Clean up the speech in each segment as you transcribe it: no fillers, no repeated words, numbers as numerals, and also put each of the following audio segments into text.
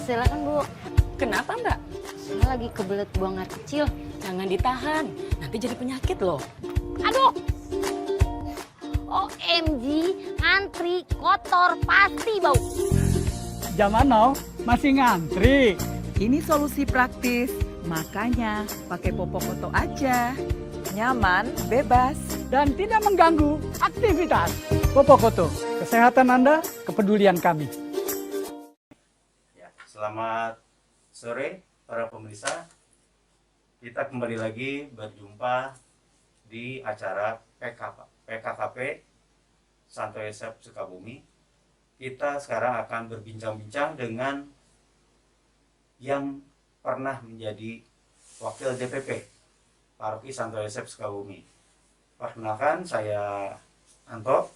Silakan Bu. Kenapa Mbak? Saya lagi kebelet buang air kecil. Jangan ditahan, nanti jadi penyakit loh. Aduh. OMG, ngantri, kotor, pasti bau. Zaman now masih ngantri. Ini solusi praktis, makanya pakai Popokoto aja. Nyaman, bebas. Dan tidak mengganggu aktivitas. Popokoto, kesehatan Anda, kepedulian kami. Ya, selamat sore para pemirsa. Kita kembali lagi berjumpa di acara PKKP Santo Yosef Sukabumi. Kita sekarang akan berbincang-bincang dengan yang pernah menjadi wakil DPP Paroki Santo Yosef Sukabumi. Perkenalkan, saya Anto,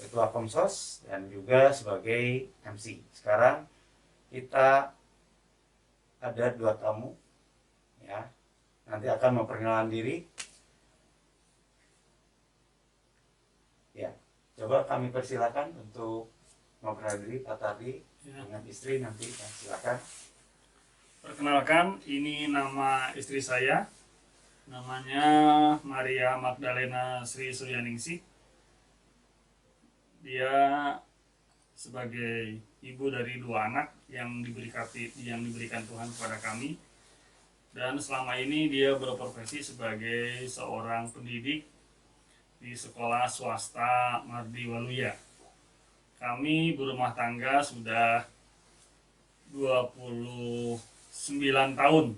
Ketua Komsos dan juga sebagai MC. Sekarang kita ada dua tamu, ya. Nanti akan memperkenalkan diri. Ya, coba kami persilakan untuk memperkenalkan diri Pak Tardi dengan istri nanti. Ya, silakan. Perkenalkan, ini nama istri saya. Namanya Maria Magdalena Sri Suryaningsih. Dia sebagai ibu dari 2 anak yang diberikan Tuhan kepada kami. Dan selama ini dia berprofesi sebagai seorang pendidik di sekolah swasta Mardi Waluya. Kami berumah tangga sudah 29 tahun.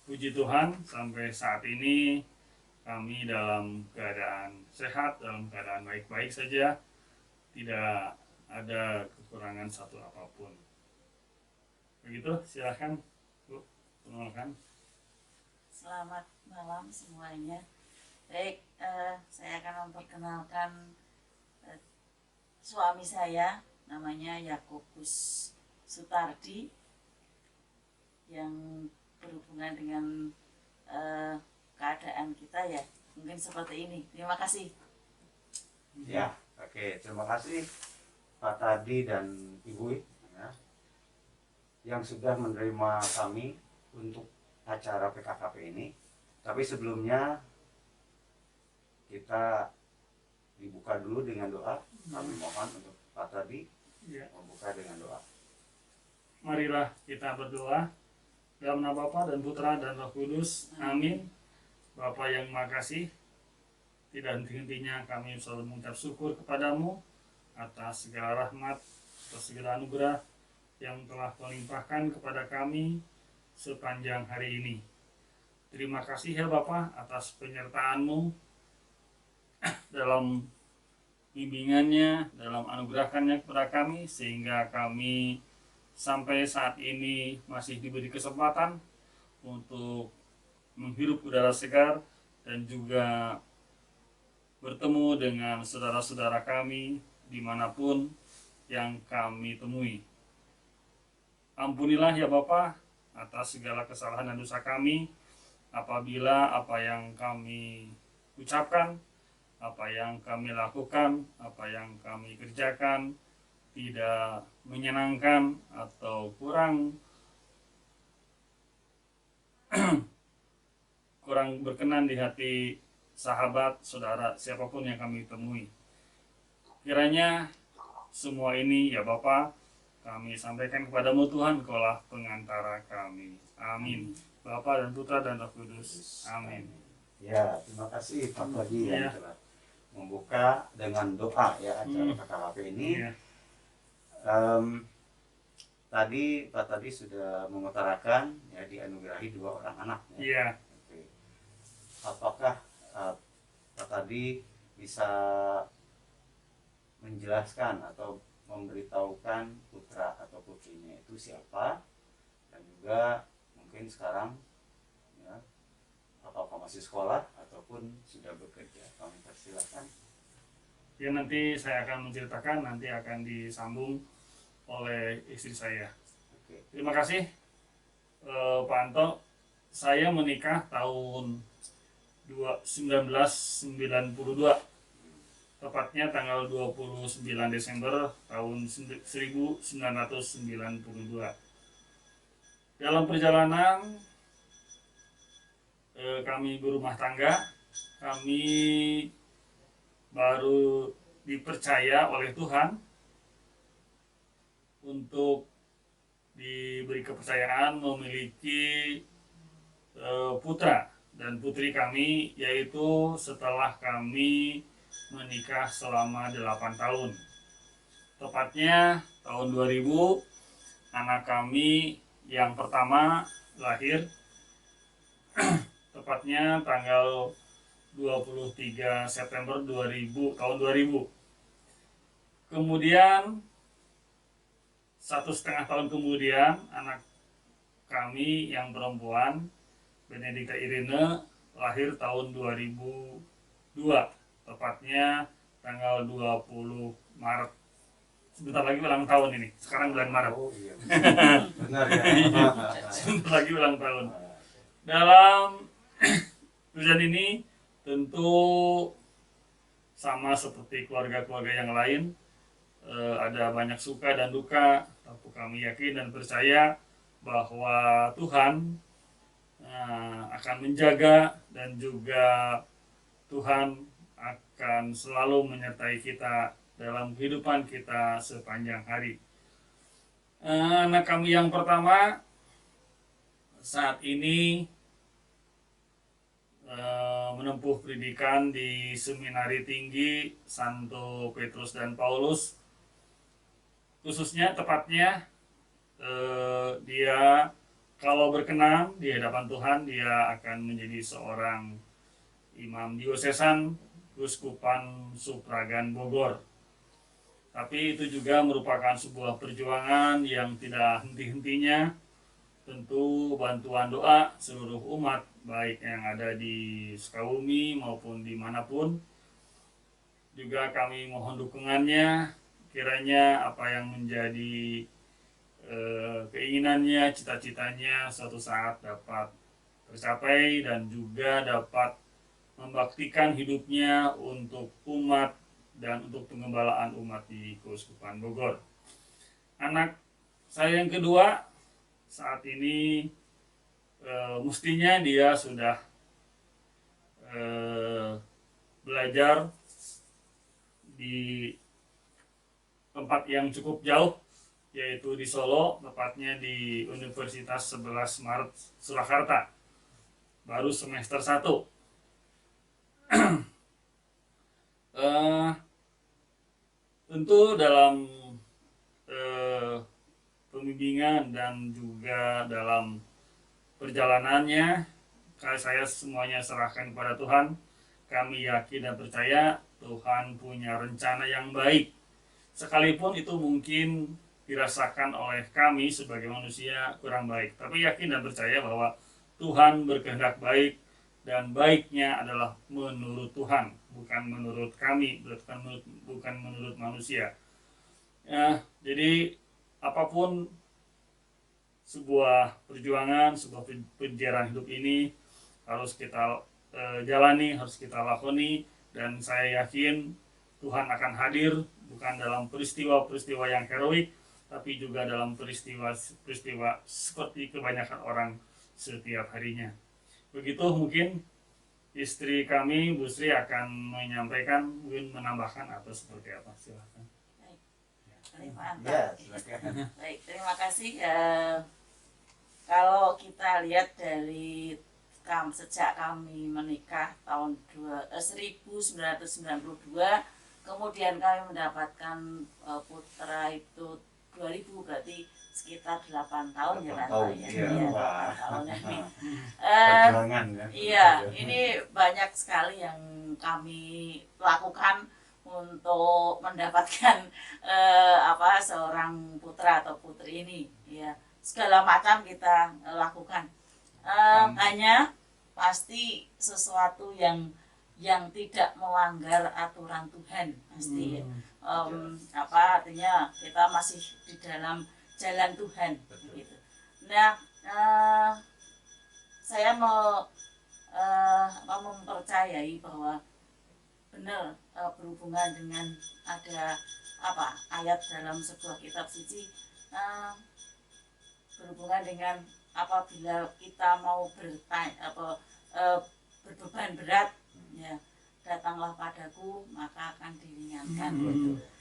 Puji Tuhan, sampai saat ini kami dalam keadaan sehat, dalam keadaan baik-baik saja, tidak ada kekurangan satu apapun. Begitu, silahkan Bu, perkenalkan. Selamat malam semuanya. Baik, saya akan memperkenalkan suami saya, namanya Yakobus Sutardi, yang berhubungan dengan keadaan kita ya, mungkin seperti ini. Terima kasih. Ya, oke. Terima kasih Pak Tardi dan Ibu ya, yang sudah menerima kami untuk acara PKKP ini. Tapi sebelumnya kita dibuka dulu dengan doa. Kami mohon untuk Pak Tardi membuka dengan doa. Marilah kita berdoa. Dalam nama Bapa dan Putra dan Roh Kudus. Amin. Bapa yang makasih, tidak henti-hentinya kami selalu mengucap syukur kepadamu atas segala rahmat, atas segala anugerah yang telah Kau limpahkan kepada kami sepanjang hari ini. Terima kasih ya Bapa atas penyertaan-Mu dalam bimbingannya, dalam anugerahkannya kepada kami, sehingga kami sampai saat ini masih diberi kesempatan untuk menghirup udara segar dan juga bertemu dengan saudara-saudara kami dimanapun yang kami temui. Ampunilah ya Bapa atas segala kesalahan dan dosa kami apabila apa yang kami ucapkan, apa yang kami lakukan, apa yang kami kerjakan tidak menyenangkan atau kurang berkenan di hati sahabat, saudara, siapapun yang kami temui. Kiranya semua ini ya Bapa kami sampaikan kepadamu Tuhan, Kaulah pengantara kami. Amin. Bapa dan Putra dan Roh Kudus. Amin. Ya, terima kasih Pak Tardi yang telah membuka dengan doa ya acara PKKP ini. Tadi Pak Tardi sudah mengutarakan ya dianugerahi 2 orang anak ya. Iya. Oke. Apakah Pak Tardi bisa menjelaskan atau memberitahukan putra atau putrinya itu siapa, dan juga mungkin sekarang ya, apakah masih sekolah ataupun sudah bekerja? Kami persilakan. Ya, nanti saya akan menceritakan, nanti akan disambung oleh istri saya. Oke. Terima kasih Pak Anto. Saya menikah tahun 1992 tepatnya tanggal 29 Desember tahun 1992. Dalam perjalanan kami berumah tangga, kami baru dipercaya oleh Tuhan untuk diberi kepercayaan memiliki putra dan putri kami, yaitu setelah kami menikah selama 8 tahun. Tepatnya tahun 2000, anak kami yang pertama lahir tepatnya tanggal 23 September 2000, tahun 2000. Kemudian 1,5 tahun kemudian anak kami yang perempuan, Benedikta Irene, lahir tahun 2002, tepatnya tanggal 20 Maret. Sebentar lagi ulang tahun ini, sekarang bulan Maret. Oh iya. Benar ya. Sebentar lagi ulang tahun. Dalam tujuan ini tentu sama seperti keluarga-keluarga yang lain, ada banyak suka dan duka, tapi kami yakin dan percaya bahwa Tuhan akan menjaga dan juga Tuhan akan selalu menyertai kita dalam kehidupan kita sepanjang hari. Anak kami yang pertama saat ini menempuh pendidikan di Seminari Tinggi Santo Petrus dan Paulus. Khususnya tepatnya dia kalau berkenan di hadapan Tuhan, dia akan menjadi seorang imam diosesan Keuskupan Supragan Bogor. Tapi itu juga merupakan sebuah perjuangan yang tidak henti-hentinya. Tentu bantuan doa seluruh umat, baik yang ada di Sukabumi maupun dimanapun. Juga kami mohon dukungannya, kiranya apa yang menjadi keinginannya, cita-citanya suatu saat dapat tercapai dan juga dapat membaktikan hidupnya untuk umat dan untuk pengembalaan umat di Keuskupan Bogor. Anak saya yang kedua saat ini mestinya dia sudah belajar di tempat yang cukup jauh, yaitu di Solo, tepatnya di Universitas 11 Maret Surakarta, baru semester 1. Tentu dalam pembimbingan dan juga dalam perjalanannya, saya semuanya serahkan kepada Tuhan. Kami yakin dan percaya Tuhan punya rencana yang baik, sekalipun itu mungkin dirasakan oleh kami sebagai manusia kurang baik. Tapi yakin dan percaya bahwa Tuhan berkehendak baik, dan baiknya adalah menurut Tuhan, bukan menurut kami, bukan menurut manusia. Jadi apapun sebuah perjuangan, sebuah perjalanan hidup ini harus kita jalani, harus kita lakoni, dan saya yakin Tuhan akan hadir bukan dalam peristiwa-peristiwa yang heroik, tapi juga dalam peristiwa-peristiwa seperti kebanyakan orang setiap harinya. Begitu mungkin istri kami, Bu Sri, akan menyampaikan, mungkin menambahkan atau seperti apa, silakan. Ya, silakan. Baik, terima kasih. Kalau kita lihat dari sejak kami menikah tahun 1992, kemudian kami mendapatkan putra itu 2000, berarti sekitar 8 tahun ya Pak. Iya, 8 tahun ini. Perjuangan ya. Iya, ini banyak sekali yang kami lakukan untuk mendapatkan seorang putra atau putri ini. Ya, segala macam kita lakukan. Hanya pasti sesuatu yang tidak melanggar aturan Tuhan pasti. Artinya kita masih di dalam jalan Tuhan. Gitu. Nah, saya mau mempercayai bahwa benar berhubungan dengan ada apa ayat dalam sebuah kitab suci berhubungan dengan apabila kita mau berbeban berat, ya datanglah padaku maka akan diringankan.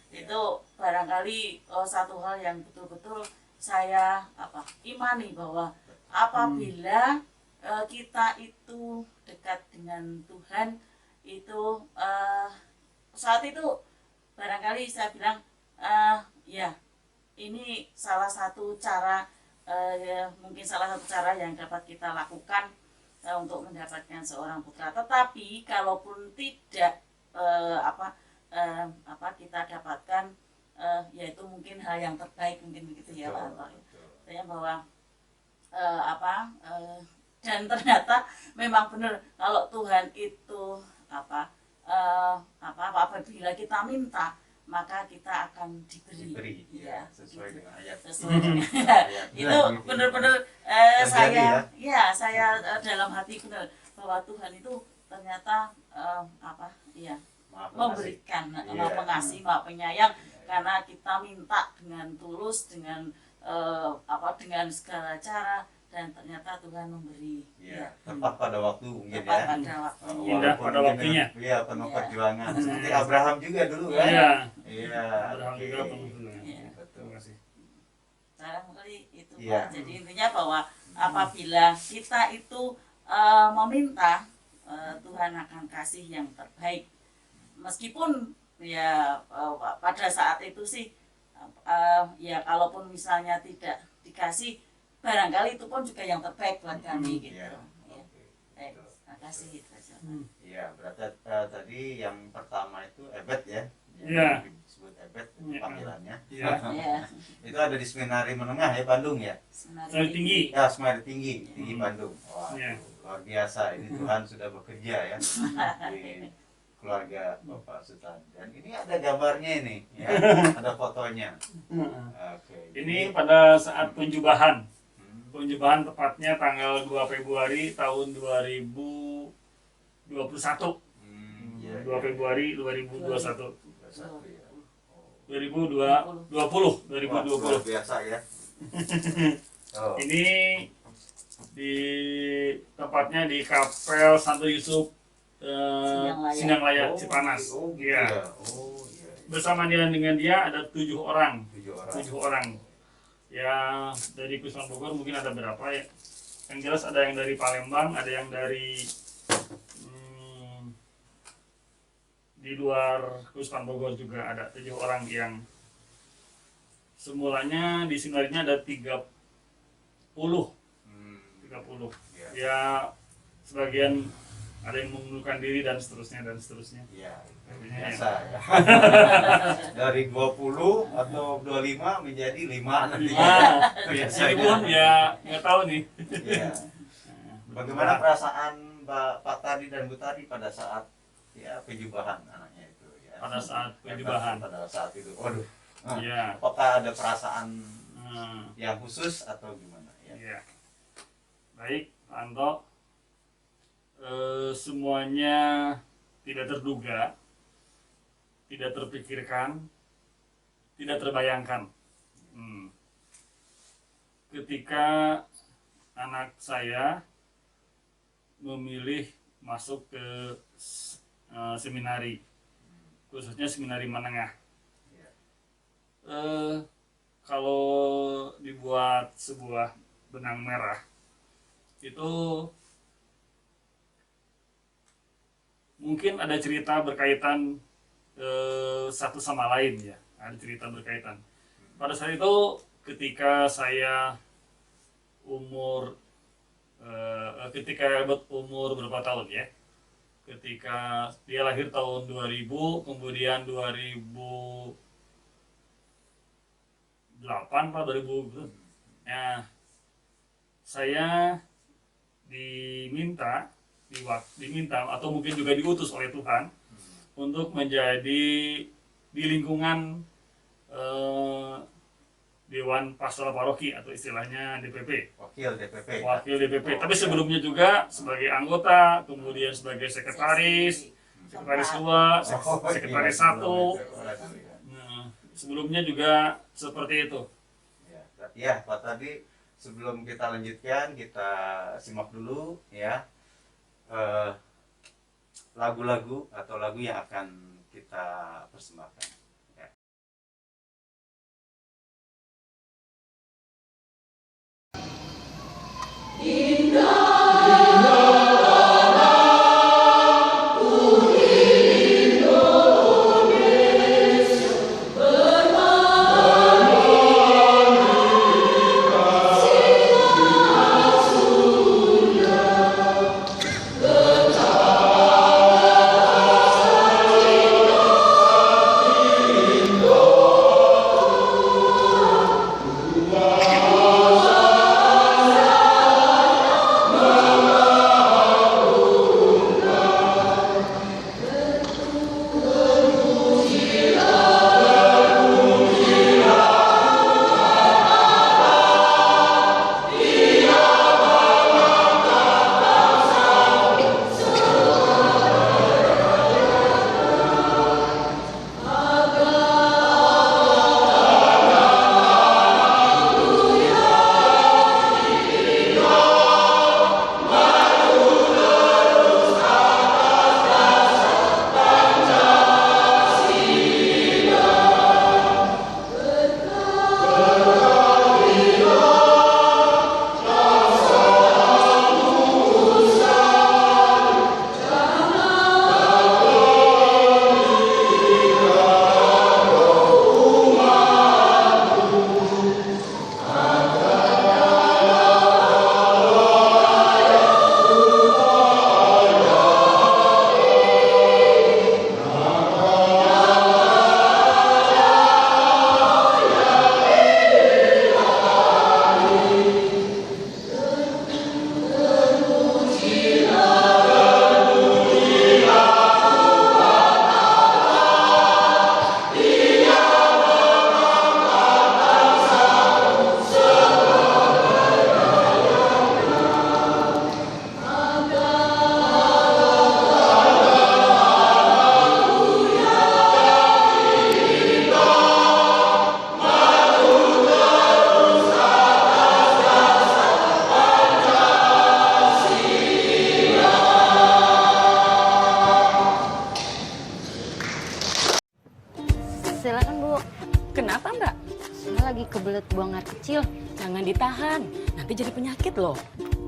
Itu barangkali satu hal yang betul-betul saya imani bahwa apabila kita itu dekat dengan Tuhan itu saat itu barangkali saya bilang ya ini salah satu cara mungkin salah satu cara yang dapat kita lakukan untuk mendapatkan seorang putra. Tetapi kalaupun tidak kita dapatkan yaitu mungkin hal yang terbaik mungkin begitu ya Pak Anto. Saya bahwa dan ternyata memang benar kalau Tuhan itu apabila kita minta maka kita akan diberi ya, sesuai dengan ayat. Sesuai dengan itu benar-benar saya dalam hati benar bahwa Tuhan itu ternyata memberikan Maha Pengasih, Maha Penyayang karena kita minta dengan tulus dengan dengan segala cara dan ternyata Tuhan memberi. Ya, tepat pada waktu mungkin tepat ya. pada waktunya. Indah pada waktunya. Iya, penuh Iya. perjuangan. Seperti Abraham juga dulu kan. Iya. Iya. Abraham oke. juga penuh perjuangan. Iya. Betul. Terima kasih. Barangkali itu Iya. Pak. Jadi intinya bahwa apabila kita itu meminta Tuhan akan kasih yang terbaik. Meskipun ya pada saat itu sih ya kalaupun misalnya tidak dikasih barangkali itu pun juga yang terbaik buat kami gitu. Iya. Ya. Oke. Baik, Betul. terima kasih itu aja. Iya, berarti tadi yang pertama itu Ebed ya. Iya. Yang disebut Ebed Iya. panggilannya. Iya. Ya, Itu ada di Seminari Menengah ya, Bandung ya. Seminari tinggi. Ya, Seminari Tinggi di Bandung. Wah, Iya. luar biasa. Ini Tuhan sudah bekerja ya di keluarga Bapak Sultan. Dan ini ada gambarnya ini, ya. Ada fotonya. Oke. Ini pada saat penjubahan. Hmm. Penjubahan tepatnya tanggal 2 Februari tahun 2021. Iya, 2 Februari 2021. 21 ya. 2020. Wah, luar biasa ya. Oh. Ini di tempatnya di Kapel Santo Yusuf Sinanglaya Oh, Cipanas. oh, gitu Iya. ya. Oh, iya. Bersama dengan dia ada 7 orang. 7 orang. 7 orang. Ya dari Kusman Bogor mungkin ada berapa ya? Yang jelas ada yang dari Palembang, ada yang dari di luar Kusman Bogor juga ada 7 orang yang semulanya di Sinarinya ada 30. 30. Ya. Ya sebagian ada yang mengundurkan diri dan seterusnya dan seterusnya. Iya, Artinya biasa ya. Dari 20 atau 25 menjadi 5 nantinya. Biasa Ini pun ya nggak tahu nih. Iya. Bagaimana perasaan Pak Tadi dan Bu Tadi pada saat ya penjubahan anaknya itu ya? Pada saat penjubahan. Pada saat itu. Waduh. Iya. Apakah ada perasaan Hmm. yang khusus atau gimana ya? Iya. Baik, Pak Anto. Semuanya tidak terduga, tidak terpikirkan, tidak terbayangkan. Ketika anak saya memilih masuk ke seminari, khususnya seminari menengah. Kalau dibuat sebuah benang merah, itu mungkin ada cerita berkaitan satu sama lain ya, ada cerita berkaitan. Pada saat itu ketika saya ketika Ebet umur berapa tahun ya? Ketika dia lahir tahun 2000, kemudian 2008 Pak 2000. Nah, saya diminta atau mungkin juga diutus oleh Tuhan untuk menjadi di lingkungan Dewan Pastoral Paroki atau istilahnya DPP. Wakil DPP. Wakil DPP. Tapi sebelumnya juga sebagai anggota, kemudian sebagai sekretaris, sekretaris 2, sekretaris 1. Oh, Nah, sebelumnya juga seperti itu. ya Pak, tadi sebelum kita lanjutkan kita simak dulu ya lagu-lagu atau lagu yang akan kita persembahkan. Ya. Silakan Bu. Kenapa Mbak? Saya lagi kebelet buang air kecil. Jangan ditahan, nanti jadi penyakit loh.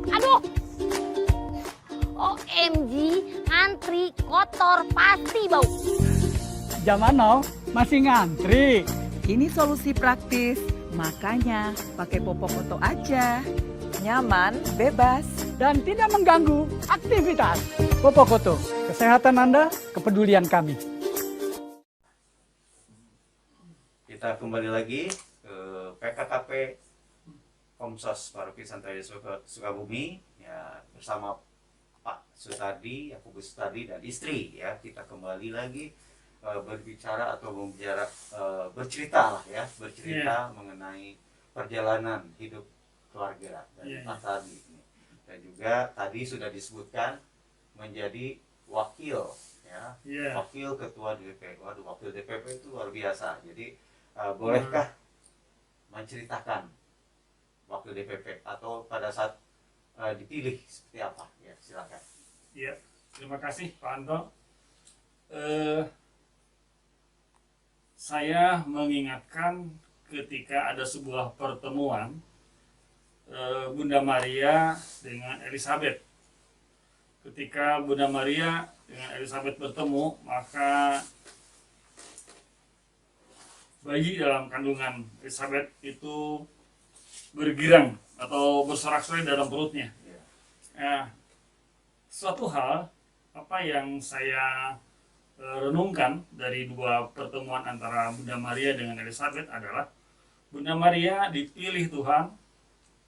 Aduh. OMG, ngantri kotor pasti bau. Zaman now masih ngantri. Ini solusi praktis, makanya pakai Popokoto aja. Nyaman, bebas. Dan tidak mengganggu aktivitas. Popokoto, kesehatan Anda, kepedulian kami. Kita kembali lagi ke PKKP Komsos Paroki Santa Yesus Sukabumi ya, bersama Pak Sutadi, Yakobus Sutadi dan istri ya. Kita kembali lagi berbicara atau bercerita lah ya, bercerita mengenai perjalanan hidup keluarga dari Pak Sutadi ini. Dan juga tadi sudah disebutkan menjadi wakil ya, wakil ketua DPP. Waduh, wakil DPP itu luar biasa. Jadi bolehkah menceritakan wakil DPP atau pada saat dipilih seperti apa? Ya, silakan. Ya, terima kasih Pak Anto. Saya mengingatkan ketika ada sebuah pertemuan Bunda Maria dengan Elizabeth. Ketika Bunda Maria dengan Elizabeth bertemu, maka bayi dalam kandungan Elizabeth itu bergirang atau bersorak-sorai dalam perutnya. Nah, suatu hal apa yang saya renungkan dari dua pertemuan antara Bunda Maria dengan Elizabeth adalah Bunda Maria dipilih Tuhan,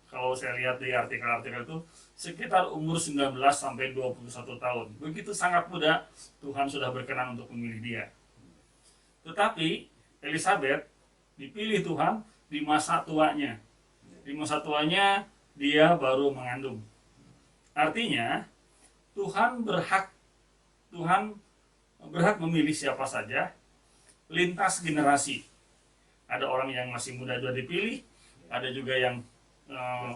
kalau saya lihat di artikel-artikel itu sekitar umur 19 sampai 21 tahun. Begitu sangat muda Tuhan sudah berkenan untuk memilih dia. Tetapi Elizabeth dipilih Tuhan di masa tuanya. Di masa tuanya dia baru mengandung. Artinya Tuhan berhak, Tuhan berhak memilih siapa saja lintas generasi. Ada orang yang masih muda juga dipilih, ada juga yang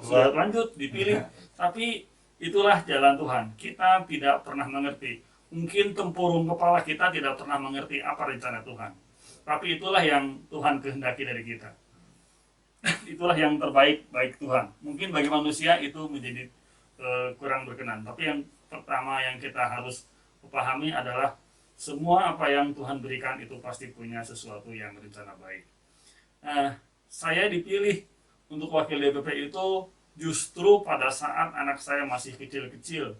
sudah lanjut dipilih, tapi itulah jalan Tuhan. Kita tidak pernah mengerti. Mungkin tempurung kepala kita tidak pernah mengerti apa rencana Tuhan. Tapi itulah yang Tuhan kehendaki dari kita. Itulah yang terbaik baik Tuhan. Mungkin bagi manusia itu menjadi kurang berkenan. Tapi yang pertama yang kita harus pahami adalah semua apa yang Tuhan berikan itu pasti punya sesuatu yang rencana baik. Saya dipilih untuk wakil DPP itu justru pada saat anak saya masih kecil-kecil.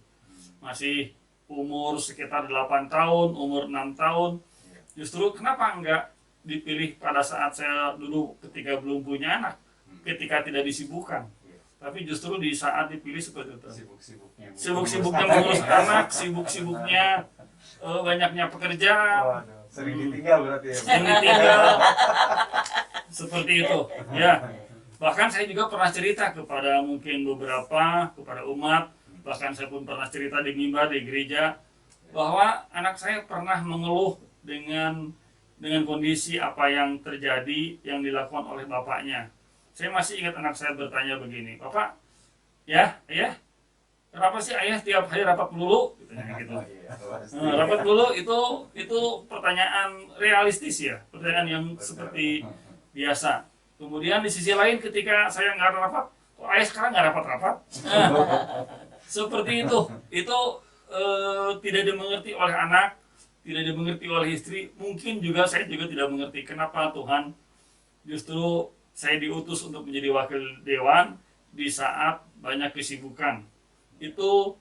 Masih umur sekitar 8 tahun, umur 6 tahun. Justru kenapa enggak dipilih pada saat saya dulu ketika belum punya anak, ketika tidak disibukkan. Tapi justru di saat dipilih seperti itu. Sibuk-sibuknya mengurus anak, sibuk-sibuknya banyaknya pekerjaan. Sering ditinggal berarti ya. Sering ditinggal. Seperti itu. Ya. Bahkan saya juga pernah cerita kepada mungkin kepada umat, bahkan saya pun pernah cerita di mimbar di gereja bahwa anak saya pernah mengeluh dengan kondisi apa yang terjadi yang dilakukan oleh bapaknya. Saya masih ingat anak saya bertanya begini, "Bapak, ya, ayah, kenapa sih ayah tiap hari rapat melulu?" Gitu. Rapat melulu itu pertanyaan realistis ya, pertanyaan yang seperti biasa. Kemudian di sisi lain ketika saya nggak ada rapat, kok ayah sekarang nggak rapat-rapat? Seperti itu tidak dimengerti oleh anak, tidak dimengerti oleh istri. Mungkin juga saya juga tidak mengerti kenapa Tuhan justru saya diutus untuk menjadi wakil dewan di saat banyak kesibukan. Itu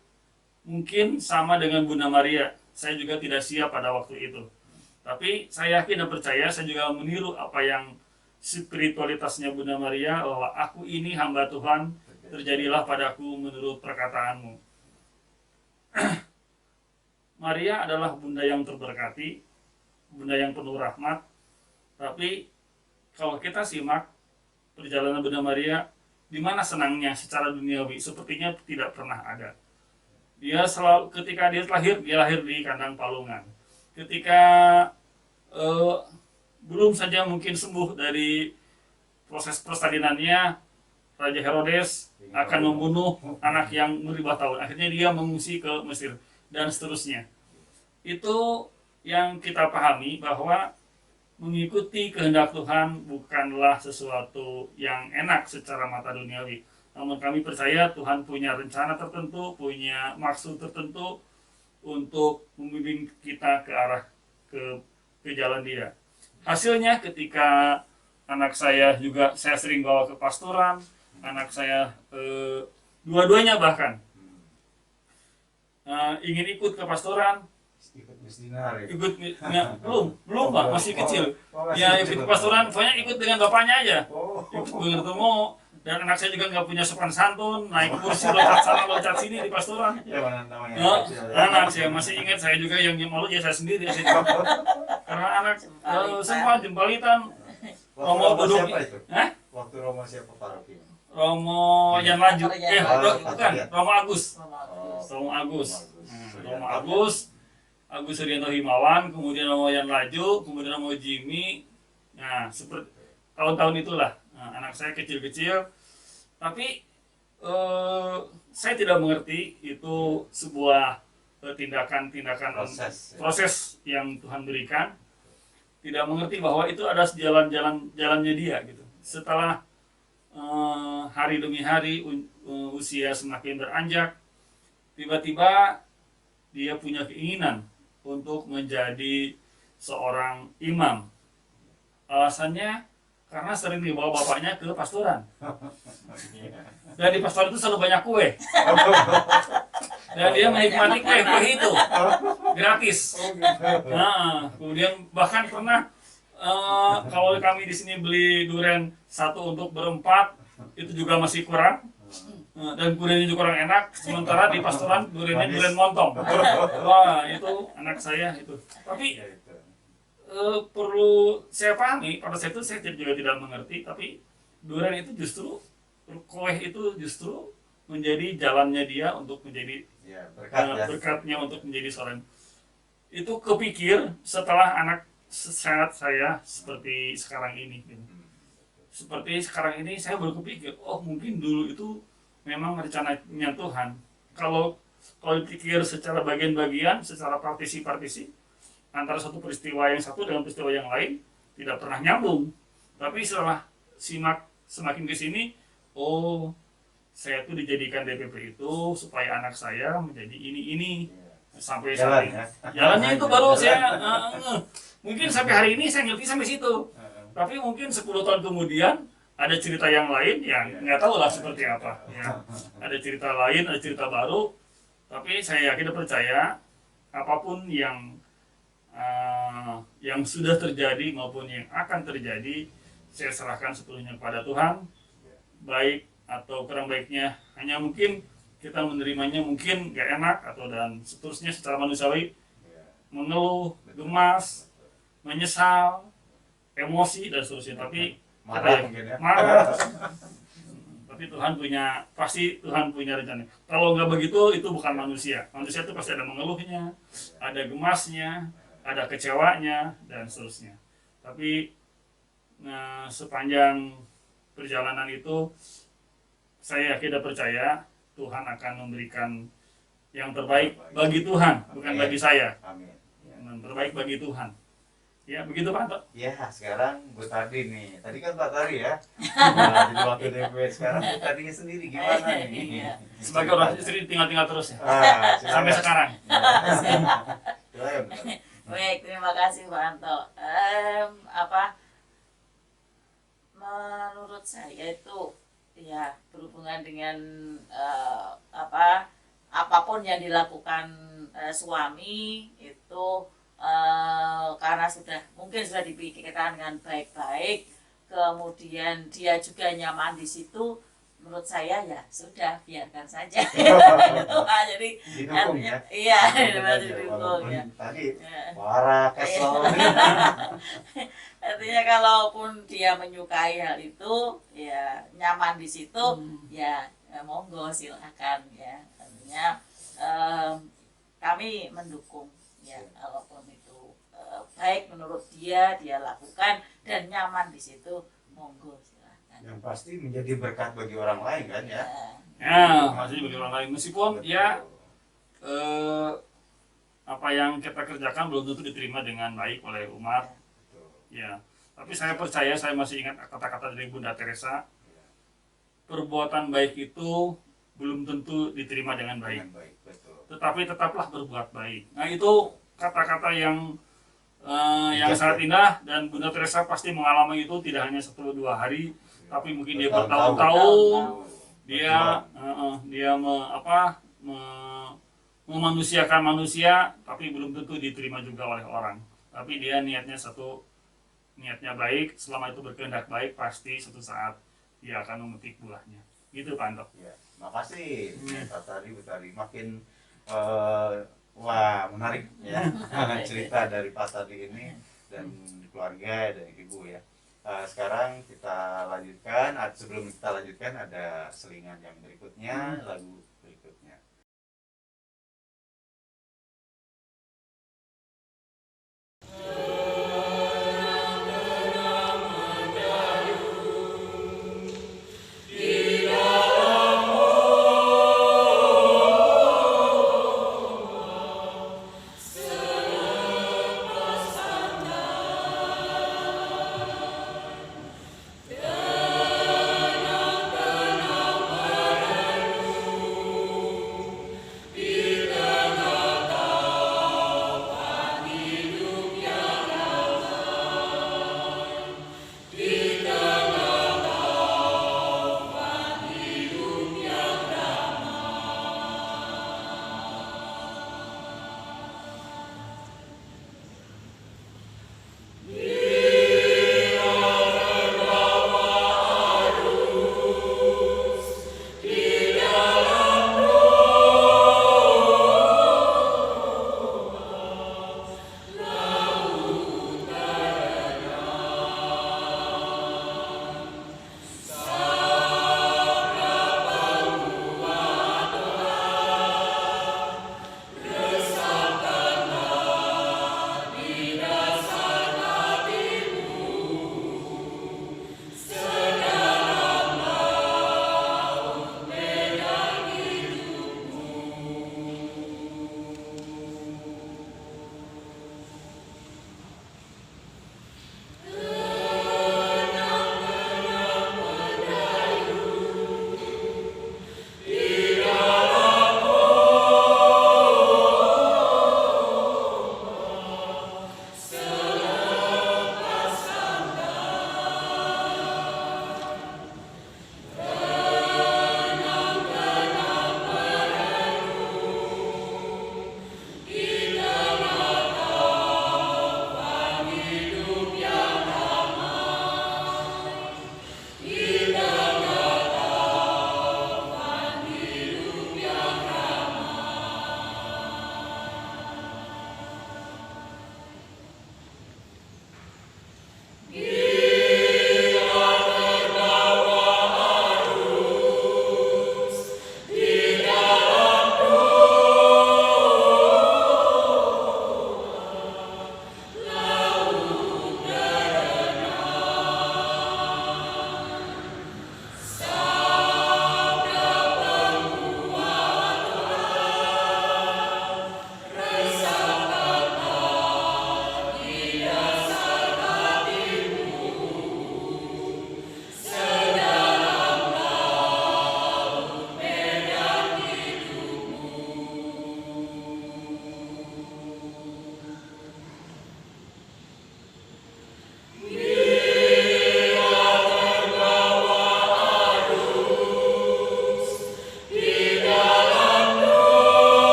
mungkin sama dengan Bunda Maria. Saya juga tidak siap pada waktu itu. Tapi saya yakin dan percaya, saya juga meniru apa yang spiritualitasnya Bunda Maria, bahwa aku ini hamba Tuhan, terjadilah padaku menurut perkataanmu. Maria adalah bunda yang terberkati, bunda yang penuh rahmat. Tapi kalau kita simak perjalanan Bunda Maria, di mana senangnya secara duniawi, sepertinya tidak pernah ada. Dia selalu, ketika dia lahir di kandang palungan. Ketika belum saja mungkin sembuh dari proses persalinannya, Raja Herodes akan membunuh anak yang beribah tahun. Akhirnya dia mengungsi ke Mesir dan seterusnya. Itu yang kita pahami bahwa mengikuti kehendak Tuhan bukanlah sesuatu yang enak secara mata duniawi. Namun kami percaya Tuhan punya rencana tertentu, punya maksud tertentu untuk membimbing kita ke arah ke jalan Dia. Hasilnya ketika anak saya juga saya sering bawa ke pastoran, anak saya dua-duanya bahkan ingin ikut ke pastoran, belum Pak, masih kecil. Ya ikut ke pastoran, pokoknya ikut dengan bapaknya aja, ikut bertemu. Dan anak saya juga nggak punya sopan santun, naik kursi loncat sana loncat sini di pastoran. Anak saya masih ingat, saya juga yang malu ya saya sendiri. Karena anak semua jembalitan Romo duduk. Waktu Romo siapa paroki? Romo yang laju, bukan Romo Agus. Romo Agus Suryanto Himawan, kemudian Romo yang laju, kemudian Romo Jimmy. Nah, seperti tahun-tahun itulah. Anak saya kecil-kecil, tapi saya tidak mengerti itu sebuah tindakan proses yang Tuhan berikan. Tidak mengerti bahwa itu ada jalannya Dia gitu. Setelah hari demi hari usia semakin beranjak, tiba-tiba dia punya keinginan untuk menjadi seorang imam. Alasannya karena sering dibawa bapaknya ke pastoran. Dan di pastoran itu selalu banyak kue. Dan dia menikmati kue itu gratis. Nah, kemudian bahkan pernah kalau kami di sini beli durian satu untuk berempat, itu juga masih kurang. Dan duriannya juga kurang enak. Sementara di pastoran duriannya durian montong. Wah, itu anak saya itu. Tapi perlu saya pahami, pada saat itu saya juga tidak mengerti, tapi durian itu justru, kue itu justru menjadi jalannya dia untuk menjadi berkatnya untuk menjadi seorang itu kepikir setelah anak sehat saya seperti sekarang ini gitu. Seperti sekarang ini saya baru kepikir, oh mungkin dulu itu memang rencananya Tuhan. Kalau dipikir secara bagian-bagian, secara partisi-partisi, antara satu peristiwa yang satu dengan peristiwa yang lain tidak pernah nyambung. Tapi setelah simak semakin ke sini, oh saya tuh dijadikan DPP itu supaya anak saya menjadi ini sampai saat ini. Jalannya itu baru saya mungkin sampai hari ini saya ngerti sampai situ. Tapi mungkin 10 tahun kemudian ada cerita yang lain yang nggak tahu lah seperti apa. Ya. Ada cerita lain, ada cerita baru. Tapi saya yakin dan percaya apapun yang sudah terjadi maupun yang akan terjadi, saya serahkan sepenuhnya kepada Tuhan. Baik atau kurang baiknya, hanya mungkin kita menerimanya mungkin nggak enak atau dan seterusnya secara manusiawi, mengeluh, gemas, menyesal, emosi dan seterusnya. Tapi Marah mungkin ya. marah. Tapi pasti Tuhan punya rencana. Kalau nggak begitu, itu bukan manusia. Manusia itu pasti ada mengeluhnya, ada gemasnya, ada kecewanya dan seterusnya. Tapi sepanjang perjalanan itu, saya yakin dan percaya Tuhan akan memberikan yang terbaik bagi Tuhan, bukan bagi saya. Amin. Yang terbaik bagi Tuhan. Ya, begitu Pak Anto. Ya, sekarang Bu Tadi nih. Tadi kan Pak Tadi ya. Nah, jadi wakil DPW. Sekarang Bu Tadinya sendiri gimana nih? Sebagai orang istri tinggal terus ya. Silakan. Sampai sekarang. Silakan. Baik, terima kasih Pak Anto. Menurut saya itu ya berhubungan dengan apapun yang dilakukan suami itu karena mungkin sudah dipikirkan dengan baik-baik, kemudian dia juga nyaman di situ. Menurut saya ya sudah, biarkan saja. Jadi Didukung ya. iya, Walaupun didukung ya. Tadi marah, kesel. Artinya kalaupun dia menyukai hal itu, ya nyaman di situ, ya monggo silakan ya. Artinya kami mendukung ya, kalaupun itu baik menurut dia lakukan dan nyaman di situ, monggo silakan. Yang pasti menjadi berkat bagi orang lain kan ya. Ya, masih bagi orang lain. Meskipun ya apa yang kita kerjakan belum tentu diterima dengan baik oleh umat. Ya, tapi saya percaya, saya masih ingat kata-kata dari Bunda Teresa, perbuatan baik itu belum tentu diterima dengan baik. Tetapi tetaplah berbuat baik. Nah, itu kata-kata yang sangat indah, dan Bunda Teresa pasti mengalami itu tidak hanya 1-2 hari, tapi mungkin dia bertahun-tahun. Dia memanusiakan manusia, tapi belum tentu diterima juga oleh orang. Tapi dia niatnya baik, selama itu berkehendak baik, pasti suatu saat dia akan memetik buahnya. Gitu Pak Anto. Ya, makasih Pak Tadi, Bu Tadi. Makin wah menarik ya cerita dari Pak Tadi ini dan keluarga dan ibu ya. Sekarang kita lanjutkan. Sebelum kita lanjutkan ada selingan yang berikutnya, lagu berikutnya.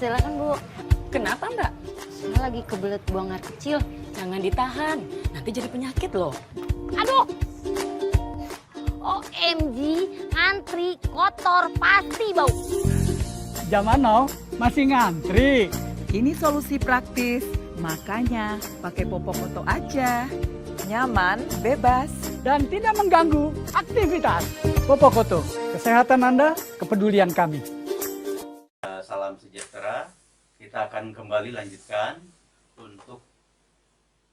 Silakan Bu. Kenapa Mbak? Saya lagi kebelet buang air kecil. Jangan ditahan, nanti jadi penyakit loh. Aduh. OMG, ngantri kotor pasti bau. Zaman now masih ngantri. Ini solusi praktis, makanya pakai Popok Koto aja. Nyaman, bebas. Dan tidak mengganggu aktivitas. Popokoto, kesehatan Anda, kepedulian kami. Salam sejahtera. Kita akan kembali lanjutkan untuk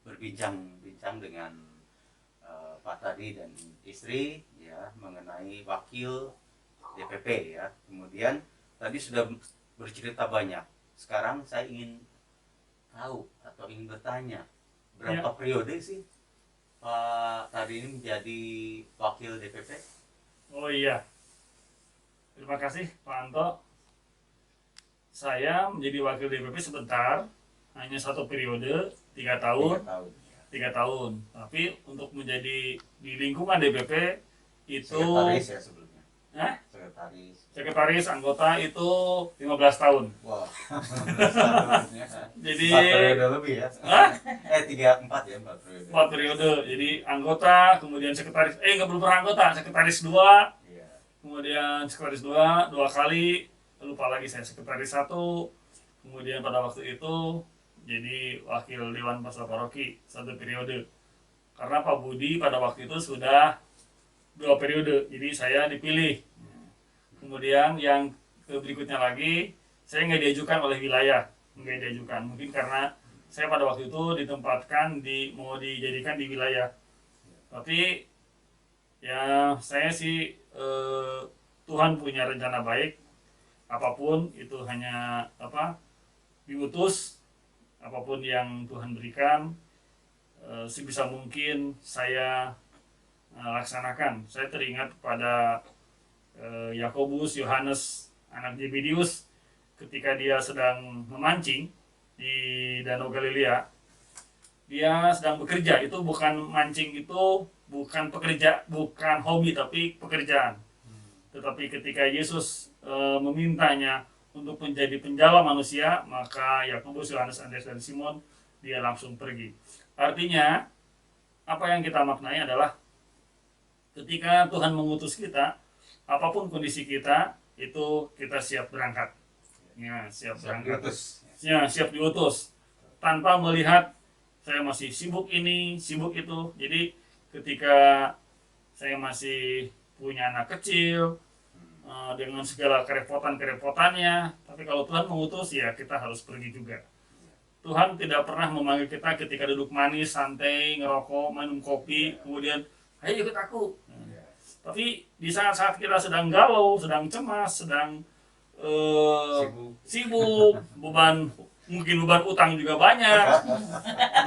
berbincang-bincang dengan Pak Tadi dan istri ya mengenai wakil DPP ya. Kemudian tadi sudah bercerita banyak. Sekarang saya ingin tahu atau ingin bertanya berapa periode sih Pak Tadi ini menjadi wakil DPP? Oh iya, terima kasih Pak Anto. Saya menjadi wakil DPP sebentar, hanya 1 periode, 3 tahun. 3 tahun. 3 tahun. Tapi untuk menjadi di lingkungan DPP itu Sekretaris ya sebelumnya. Sekretaris. Sekretaris anggota itu 15 tahun. Wah. Jadi 4 periode lebih ya. 4 ya, 4 periode. 4 periode. Jadi anggota, kemudian sekretaris, belum pernah anggota, sekretaris 2, Iya. kemudian sekretaris 2 kali, lupa lagi saya sekretaris 1, kemudian pada waktu itu jadi wakil Dewan Pasca Paroki 1 periode. Karena Pak Budi pada waktu itu sudah 2 periode, jadi saya dipilih. Kemudian yang berikutnya lagi, saya nggak diajukan oleh wilayah, nggak diajukan. Mungkin karena saya pada waktu itu ditempatkan mau dijadikan di wilayah. Tapi ya saya sih Tuhan punya rencana baik. Apapun itu hanya diutus, apapun yang Tuhan berikan, sebisa mungkin saya laksanakan. Saya teringat pada Yakobus, Yohanes, anak Zebedeus, ketika dia sedang memancing di Danau Galilea, dia sedang bekerja. Itu bukan mancing, itu bukan pekerja, bukan hobi, tapi pekerjaan. Tetapi ketika Yesus memintanya untuk menjadi penjala manusia, maka Yakobus, Yohanes, Andreas, dan Simon dia langsung pergi. Artinya, apa yang kita maknai adalah ketika Tuhan mengutus kita, apapun kondisi kita, itu kita siap berangkat. Ya, siap berangkat. Ya, siap diutus. Tanpa melihat saya masih sibuk ini, sibuk itu. Jadi ketika saya masih punya anak kecil, dengan segala kerepotan-kerepotannya, tapi kalau Tuhan mengutus, ya kita harus pergi juga. Tuhan tidak pernah memanggil kita ketika duduk manis, santai, ngerokok, minum kopi, kemudian, ayo ikut aku. Tapi di saat-saat kita sedang galau, sedang cemas, sedang sibuk, mungkin beban utang juga banyak,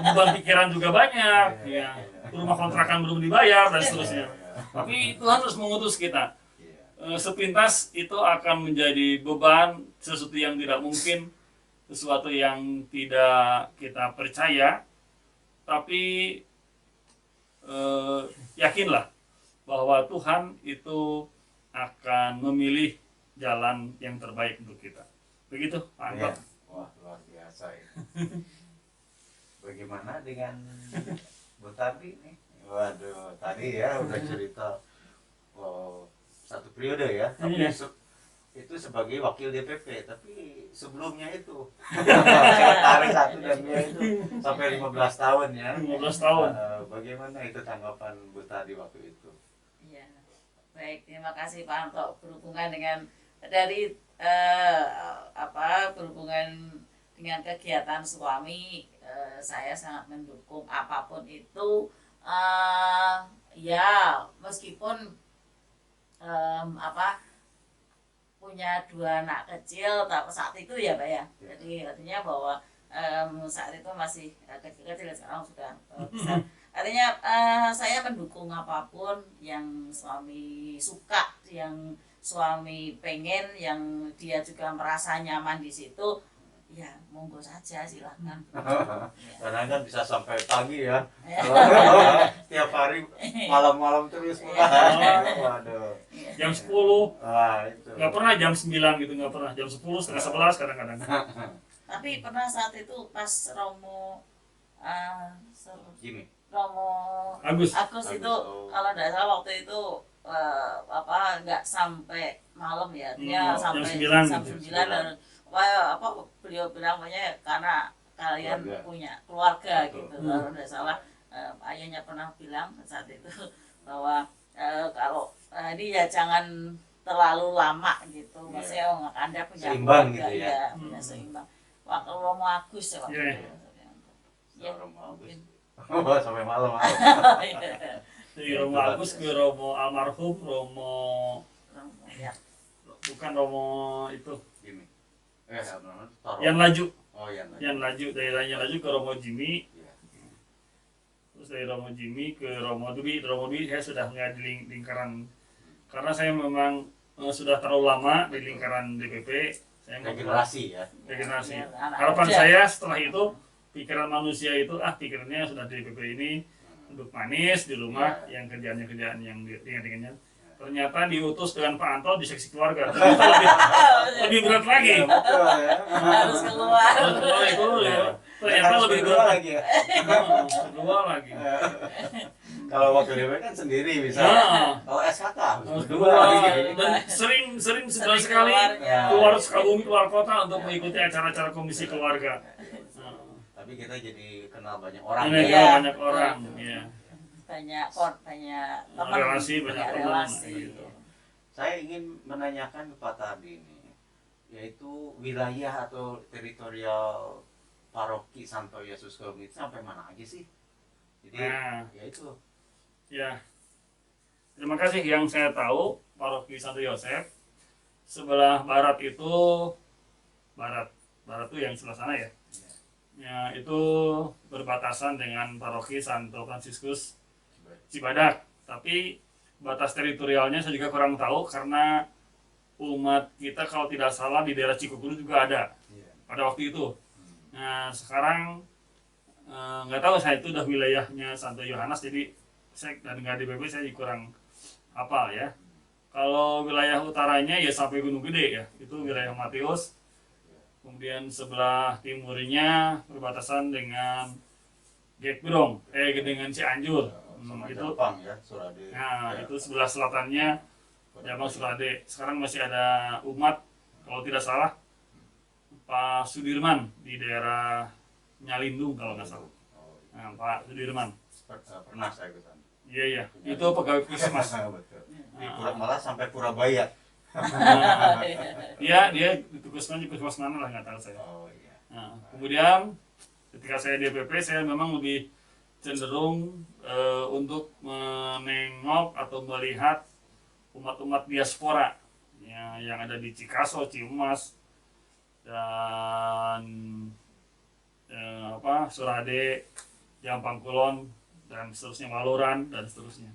beban pikiran juga banyak, ya, rumah kontrakan belum dibayar, dan seterusnya. Tapi Tuhan terus mengutus kita. Sepintas itu akan menjadi beban, sesuatu yang tidak mungkin, sesuatu yang tidak kita percaya, tapi yakinlah bahwa Tuhan itu akan memilih jalan yang terbaik untuk kita. Begitu, Pak Anto. Ya. Wah, luar biasa ya. Bagaimana dengan Bu Tadi nih? Waduh, tadi ya udah cerita 1 periode ya. Tapi itu sebagai wakil DPP, tapi sebelumnya itu sekretaris 1 dan 2 itu sampai 15 tahun ya. 15 tahun. Bagaimana itu tanggapan Bu Tadi waktu itu? Ya, baik, terima kasih Pak Anto. Berhubungan dengan dari berhubungan dengan kegiatan suami, saya sangat mendukung apapun itu. Ya, meskipun punya 2 anak kecil saat itu ya Pak ya. Jadi artinya bahwa saat itu masih kecil-kecil, sekarang sudah besar. Artinya saya mendukung apapun yang suami suka, yang suami pengen, yang dia juga merasa nyaman di situ, ya monggo saja silakan. Karena kan bisa sampai pagi ya. Ya. Tiap hari malam-malam terus. Iya. Waduh. Jam 10, Wah, itu. nggak pernah jam 9 gitu, nggak pernah. Jam 10, setengah 11 kadang-kadang. Tapi pernah saat itu pas Romo Jimmy. Romo Agus. itu oh. kalau tidak salah waktu itu nggak sampai malam ya, dia jam sampai 9 jam gitu. 9 dan beliau bilang banyak karena kalian Keluarga. punya keluarga Betul. gitu. Kalau tidak salah ayahnya pernah bilang saat itu bahwa kalau ini ya jangan terlalu lama gitu, maksudnya Anda punya Seimbang keluarga, gitu ya. punya seimbang. Waktu Romo Agus ya waktu Iya. itu. Ya, Romo Agus. mungkin. Sampai malam. Dari Romo Agus ke Romo almarhum Romo, Romo, ya. bukan Romo itu Jimmy. Taruh. yang laju, Oh, Yan. yang laju, dari yang laju ke Romo Jimmy, Iya. terus dari Romo Jimmy ke Romo Dwi. Romo Dwi saya sudah nggak di lingkaran, karena saya memang sudah terlalu lama di lingkaran DPP. Saya nggak pernah Regenerasi ya. regenerasi. Ya, anak Harapan muda. saya setelah itu pikiran manusia itu pikirannya sudah di DPP ini duduk manis di rumah, yang kerjaannya kerjaan yang ringan-ringannya. Ternyata diutus dengan Pak Anto di seksi keluarga. Ternyata lebih berat lagi. Iya, betul ya. Harus keluar. Kalau keluar itu ya, ternyata Harus lebih berdua berat lagi ya. Kedua lagi. Kalau wakil DPP kan sendiri bisa. Nah. Kalau SKK harus Harus berdua keluar. lagi. Dan sering sebulan Sering sekali keluarnya. keluar Sukabumi, keluar kota untuk mengikuti acara-acara komisi keluarga. Tapi kita jadi kenal banyak orang. Ini ya. Iya. banyak orang. Ya. banyak teman, Relasi, banyak teman, relasi. gitu. Saya ingin menanyakan ke Pak Tardi ini, yaitu wilayah atau teritorial paroki Santo Yesus Sukabumi itu sampai mana aja sih? Jadi Nah. ya itu. Ya, terima kasih. Yang saya tahu paroki Santo Yosef sebelah barat itu barat itu yang sebelah sana ya. Ya, itu berbatasan dengan paroki Santo Fransiskus Cibadak. Tapi batas teritorialnya saya juga kurang tahu karena umat kita kalau tidak salah di daerah Cikokulu juga ada pada waktu itu. Nah sekarang nggak tahu, saya itu udah wilayahnya Santo Yohanes, jadi saya dan nggak DPP saya kurang apa ya. Kalau wilayah utaranya ya sampai Gunung Gede ya, itu wilayah Matius. Kemudian sebelah timurnya berbatasan dengan Gekbrong, dengan Cianjur. Sama Itu. Jepang ya, Surade. Nah Ya. itu sebelah selatannya Jabang Surade. Sekarang masih ada umat, kalau tidak salah Pak Sudirman di daerah Nyalindung kalau nggak salah. Oh, Nah, Pak Sudirman. pernah saya ke sana. Iya iya, itu pegawai puskesmas. Betul. Malah sampai Purabaya. Iya, dia di puskesmas mana lah nggak tahu saya. Oh iya. Nah, kemudian ketika saya DPP saya memang lebih cenderung untuk menengok atau melihat umat-umat diaspora ya, yang ada di Cikaso, Ciumas, dan Surade, Jampang Kulon, dan seterusnya, Waluran, dan seterusnya.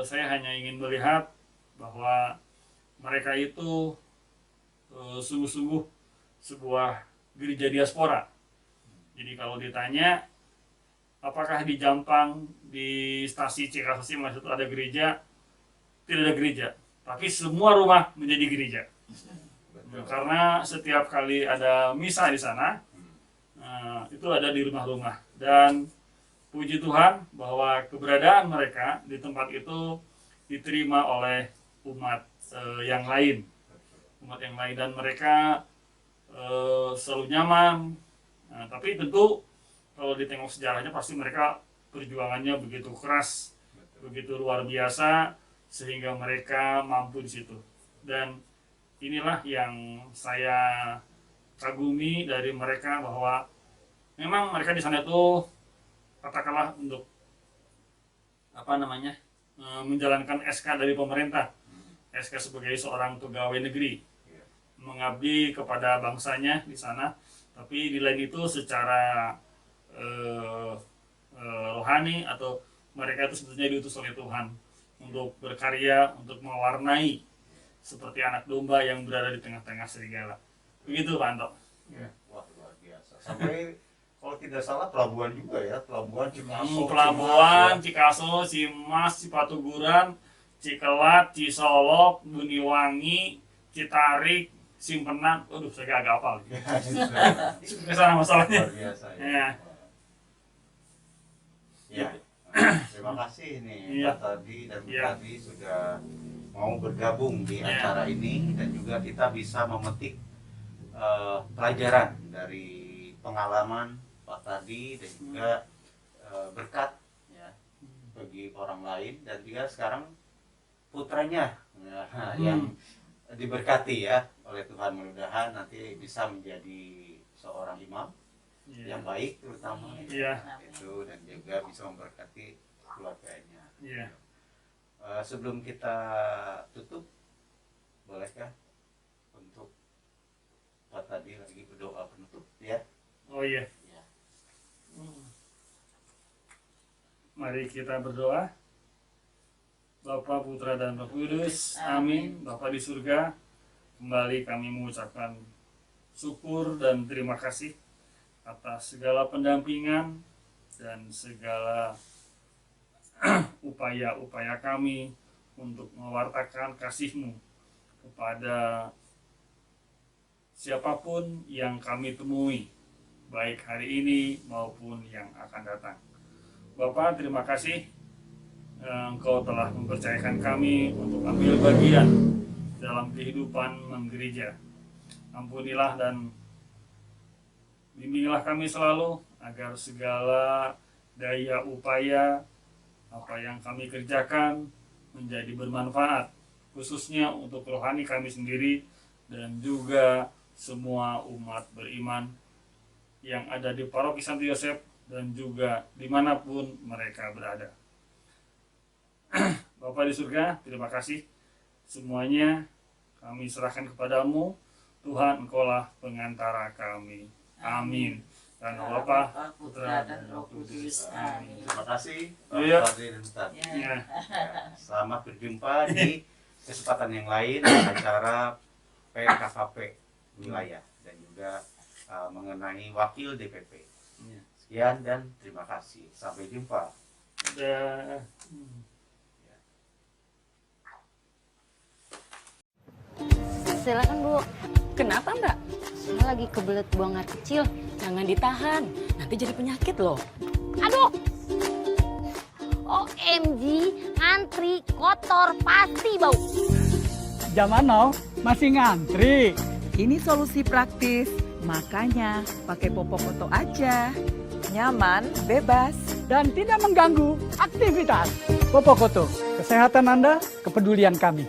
Saya hanya ingin melihat bahwa mereka itu sungguh-sungguh sebuah gereja diaspora. Jadi kalau ditanya apakah di Jampang, di stasi Cikaso Ciumas itu ada gereja? Tidak ada gereja, tapi semua rumah menjadi gereja. Karena setiap kali ada misa di sana, itu ada di rumah-rumah. Dan puji Tuhan bahwa keberadaan mereka di tempat itu diterima oleh umat yang lain. Umat yang lain, dan mereka selalu nyaman. Tapi tentu kalau ditengok sejarahnya pasti mereka perjuangannya begitu keras, begitu luar biasa, sehingga mereka mampu di situ. Dan inilah yang saya kagumi dari mereka, bahwa memang mereka di sana itu katakanlah untuk menjalankan SK dari pemerintah, SK sebagai seorang pegawai negeri, mengabdi kepada bangsanya di sana. Tapi di lain itu secara rohani, atau mereka itu sebetulnya diutus oleh Tuhan untuk berkarya, untuk mewarnai seperti anak domba yang berada di tengah-tengah serigala. Begitu Pak Anto. Ya. Wah, luar biasa. Sampai kalau tidak salah pelabuhan juga ya, pelabuhan Cikaso, Pelabuhan, Cimas, ya. Cikaso, Cimas, Cipatuguran, Cikelat, Cisolok, Buniwangi, Citarik, Simpenan. Aduh, saya agak hafal. Itu ke sana masalahnya. Luar biasa ya. Ya. Ya. Terima kasih nih Iya. Pak Tadi dan Bu Iya. Tadi sudah mau bergabung di Iya. acara ini, dan juga kita bisa memetik pelajaran dari pengalaman Pak Tadi dan juga berkat ya bagi orang lain, dan juga sekarang putranya ya, yang diberkati ya oleh Tuhan, mudah-mudahan nanti bisa menjadi seorang imam Iya. yang baik terutama Iya. itu, dan juga bisa memberkati keluarganya. Iya. Sebelum kita tutup, bolehkah untuk Pak Tadi lagi berdoa penutup ya? Oh iya. Ya. Mari kita berdoa. Bapa, Putra, dan Roh Kudus. Amin. Bapa di surga, kembali kami mengucapkan syukur dan terima kasih atas segala pendampingan dan segala upaya-upaya kami untuk mewartakan kasih-Mu kepada siapapun yang kami temui, baik hari ini maupun yang akan datang. Bapak, terima kasih Engkau telah mempercayakan kami untuk ambil bagian dalam kehidupan menggereja. Ampunilah dan bimbinglah kami selalu agar segala daya upaya apa yang kami kerjakan menjadi bermanfaat, khususnya untuk rohani kami sendiri dan juga semua umat beriman yang ada di Paroki Santo Yosef dan juga dimanapun mereka berada. Bapa di surga, terima kasih semuanya kami serahkan kepadamu. Tuhan, Engkaulah pengantara kami. Amin. Dan Bapa, Putra, dan Roh Kudus. Amin. Terima kasih Pak Iya. Tadi dan Bu Tadi. Ya. Ya. Selamat berjumpa di kesempatan yang lain acara PKKP wilayah dan juga mengenai wakil DPP. Ya. Sekian dan terima kasih. Sampai jumpa. Dah. Silakan Bu. Kenapa Mbak? Saya lagi kebelet buang air kecil. Jangan ditahan, nanti jadi penyakit loh. Aduh. OMG, ngantri kotor pasti bau. Zaman now masih ngantri. Ini solusi praktis, makanya pakai Popokoto aja. Nyaman, bebas. Dan tidak mengganggu aktivitas. Popokoto, kesehatan Anda, kepedulian kami.